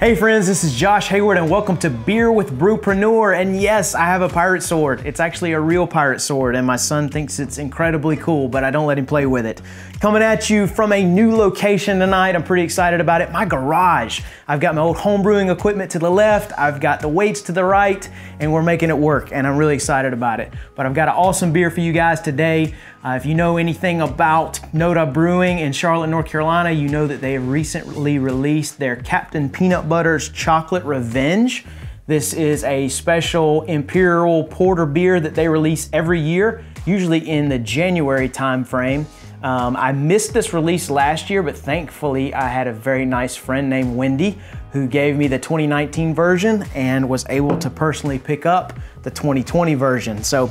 Hey friends, this is Josh Hayward and welcome to Beer with Brewpreneur. And yes, I have a pirate sword. It's actually a real pirate sword and my son thinks it's incredibly cool, but I don't let him play with it. Coming at you from a new location tonight. I'm pretty excited about it. My garage. I've got my old home brewing equipment to the left. I've got the weights to the right and we're making it work and I'm really excited about it. But I've got an awesome beer for you guys today. If you know anything about NoDa Brewing in Charlotte, North Carolina, you know that they have recently released their Captain Peanut Butter's Chocolate Revenge. This is a special Imperial Porter beer that they release every year, usually in the January time frame. I missed this release last year, but thankfully I had a very nice friend named Wendy who gave me the 2019 version and was able to personally pick up the 2020 version. So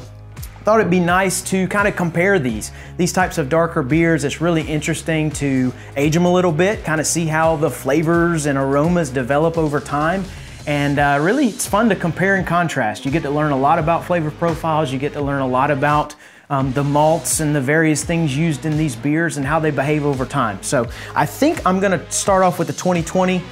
thought it'd be nice to kind of compare these types of darker beers. It's really interesting to age them a little bit, kind of see how the flavors and aromas develop over time. And really, it's fun to compare and contrast. You get to learn a lot about flavor profiles. You get to learn a lot about the malts and the various things used in these beers and how they behave over time. So I think I'm gonna start off with the 2020.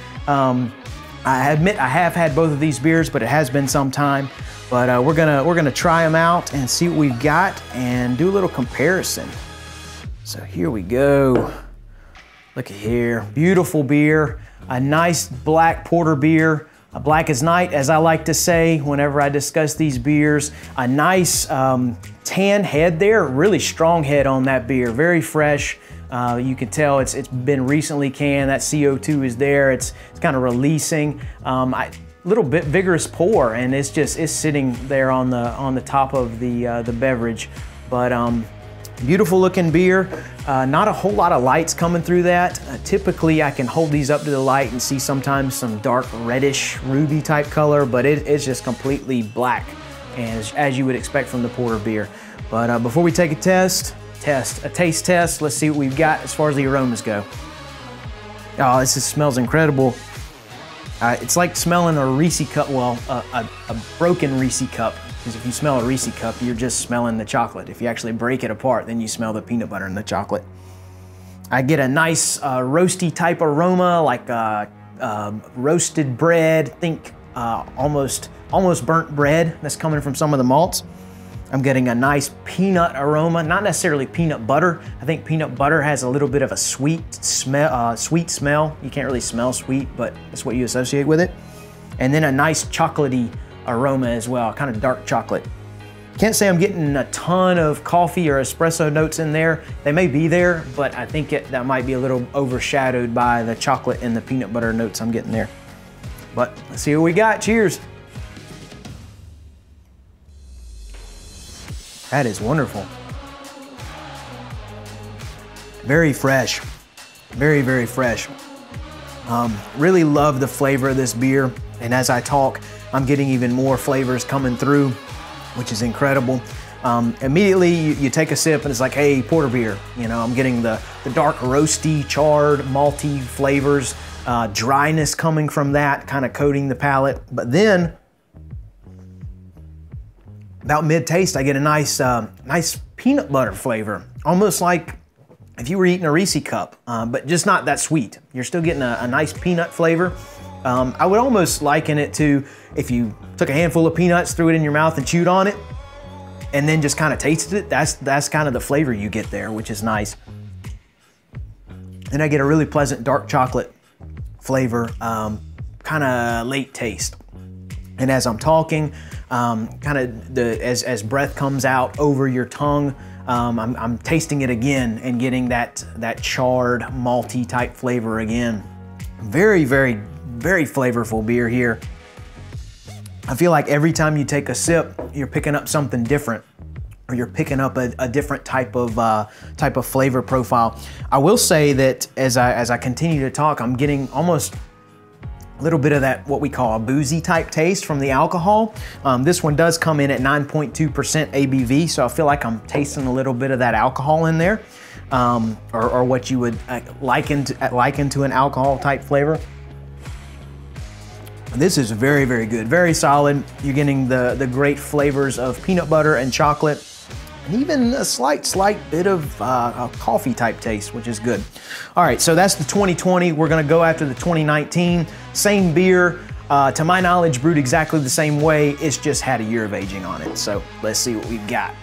I admit I have had both of these beers, but it has been some time. But we're gonna try them out and see what we've got and do a little comparison. So here we go. Look at here, beautiful beer, a nice black porter beer, a black as night, as I like to say whenever I discuss these beers. A nice tan head there, really strong head on that beer, very fresh. You can tell it's been recently canned. That CO2 is there. It's kind of releasing. Little bit vigorous pour, and it's sitting there on the top of the beverage. But beautiful looking beer. Not a whole lot of lights coming through that. Typically I can hold these up to the light and see sometimes some dark reddish ruby type color, but it's just completely black, as you would expect from the porter beer. But before we take a taste test, let's see what we've got as far as the aromas go. Oh, this just smells incredible. It's like smelling a Reese cup, well, a broken Reese cup. Because if you smell a Reese cup, you're just smelling the chocolate. If you actually break it apart, then you smell the peanut butter and the chocolate. I get a nice roasty type aroma, like roasted bread. Think almost burnt bread that's coming from some of the malts. I'm getting a nice peanut aroma, not necessarily peanut butter. I think peanut butter has a little bit of a sweet smell. You can't really smell sweet, but that's what you associate with it. And then a nice chocolatey aroma as well, kind of dark chocolate. Can't say I'm getting a ton of coffee or espresso notes in there. They may be there, but I think that might be a little overshadowed by the chocolate and the peanut butter notes I'm getting there. But let's see what we got. Cheers. That is wonderful. Very fresh, very, very fresh. Really love the flavor of this beer. And as I talk, I'm getting even more flavors coming through, which is incredible. Immediately you take a sip and it's like, hey, porter beer. You know, I'm getting the dark roasty, charred, malty flavors, dryness coming from that, kind of coating the palate. But then, about mid-taste, I get a nice peanut butter flavor, almost like if you were eating a Reese cup, but just not that sweet. You're still getting a nice peanut flavor. I would almost liken it to if you took a handful of peanuts, threw it in your mouth and chewed on it, and then just kind of tasted it. That's kind of the flavor you get there, which is nice. And I get a really pleasant dark chocolate flavor, kind of late taste. And as I'm talking, kind of as breath comes out over your tongue, I'm tasting it again and getting that charred, malty type flavor again. Very, very, very flavorful beer here. I feel like every time you take a sip, you're picking up something different, or you're picking up a different type of flavor profile. I will say that as I continue to talk, I'm getting almost a little bit of that, what we call a boozy type taste from the alcohol. This one does come in at 9.2% ABV, so I feel like I'm tasting a little bit of that alcohol in there, or what you would liken to an alcohol type flavor. This is very, very good, very solid. You're getting the great flavors of peanut butter and chocolate. and even a slight bit of a coffee type taste, which is good. All right, so that's the 2020. We're gonna go after the 2019. Same beer, to my knowledge, brewed exactly the same way. It's just had a year of aging on it. So let's see what we've got.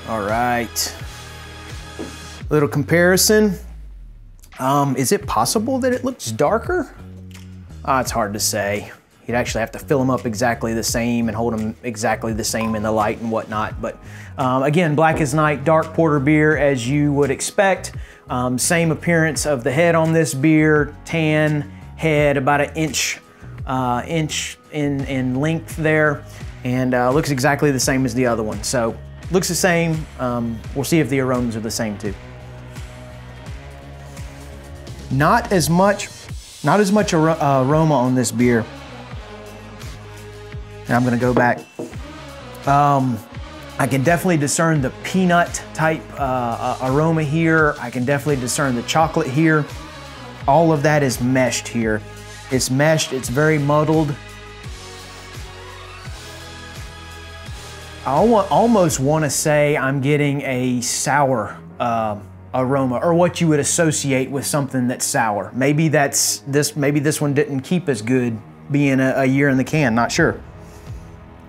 All right, little comparison. Is it possible that it looks darker? It's hard to say. You'd actually have to fill them up exactly the same and hold them exactly the same in the light and whatnot. But again, black as night, dark porter beer as you would expect. Same appearance of the head on this beer, tan head, about an inch in length there, and looks exactly the same as the other one. So looks the same. We'll see if the aromas are the same too. Not as much aroma on this beer. And I'm gonna go back. I can definitely discern the peanut type aroma here. I can definitely discern the chocolate here. All of that is meshed here. It's meshed, it's very muddled. I almost wanna say I'm getting a sour aroma, or what you would associate with something that's sour. Maybe maybe this one didn't keep as good being a year in the can, not sure.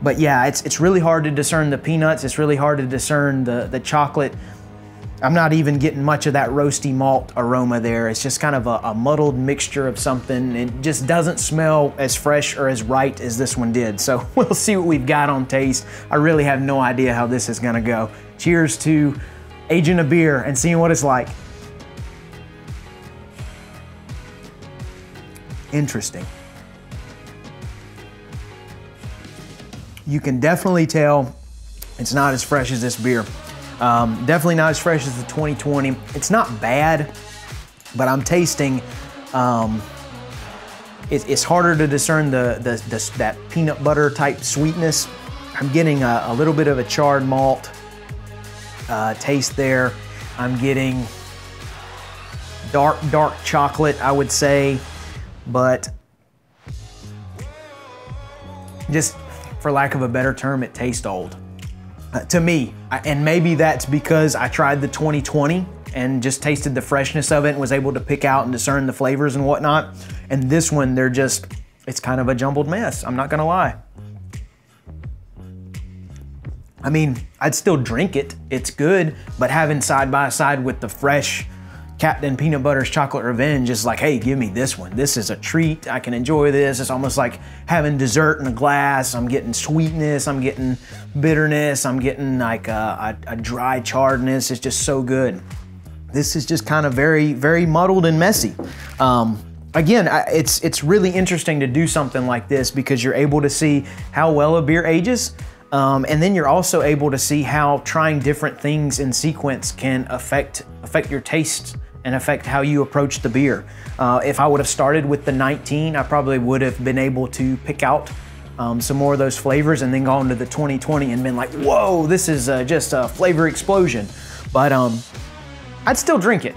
But yeah, it's really hard to discern the peanuts. It's really hard to discern the chocolate. I'm not even getting much of that roasty malt aroma there. It's just kind of a muddled mixture of something. It just doesn't smell as fresh or as right as this one did. So we'll see what we've got on taste. I really have no idea how this is gonna go. Cheers to aging a beer and seeing what it's like. Interesting. You can definitely tell it's not as fresh as this beer. Definitely not as fresh as the 2020. It's not bad, but I'm tasting, it's harder to discern that peanut butter type sweetness. I'm getting a little bit of a charred malt taste there. I'm getting dark chocolate, I would say, but just for lack of a better term, it tastes old to me. And maybe that's because I tried the 2020 and just tasted the freshness of it and was able to pick out and discern the flavors and whatnot. And this one, it's kind of a jumbled mess, I'm not gonna lie. I mean, I'd still drink it, it's good, but having side by side with the fresh Captain Peanut Butter's Chocolate Revenge is like, hey, give me this one. This is a treat, I can enjoy this. It's almost like having dessert in a glass. I'm getting sweetness, I'm getting bitterness, I'm getting like a dry charredness. It's just so good. This is just kind of very, very muddled and messy. Again, it's really interesting to do something like this because you're able to see how well a beer ages. And then you're also able to see how trying different things in sequence can affect your taste and affect how you approach the beer. If I would have started with the 19, I probably would have been able to pick out some more of those flavors and then gone to the 2020 and been like, whoa, this is just a flavor explosion. But I'd still drink it.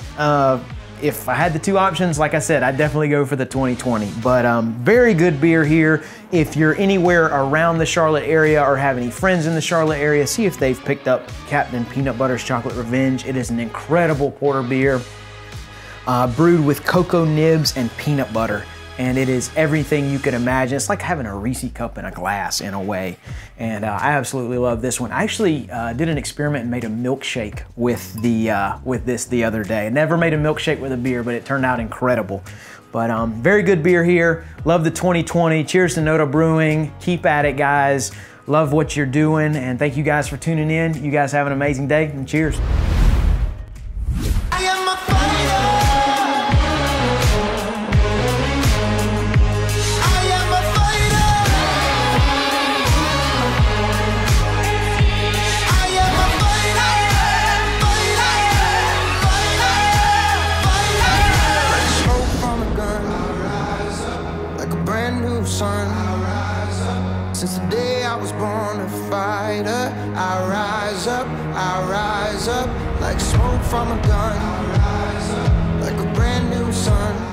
If I had the two options, like I said, I'd definitely go for the 2020. But very good beer here. If you're anywhere around the Charlotte area or have any friends in the Charlotte area, see if they've picked up Captain Peanut Butter's Chocolate Revenge. It is an incredible porter beer, brewed with cocoa nibs and peanut butter. And it is everything you could imagine. It's like having a Reese cup in a glass in a way. And I absolutely love this one. I actually did an experiment and made a milkshake with this the other day. I never made a milkshake with a beer, but it turned out incredible. But very good beer here. Love the 2020. Cheers to NoDa Brewing. Keep at it, guys. Love what you're doing. And thank you guys for tuning in. You guys have an amazing day and cheers. Since the day I was born a fighter, I rise up like smoke from a gun, like a brand new sun.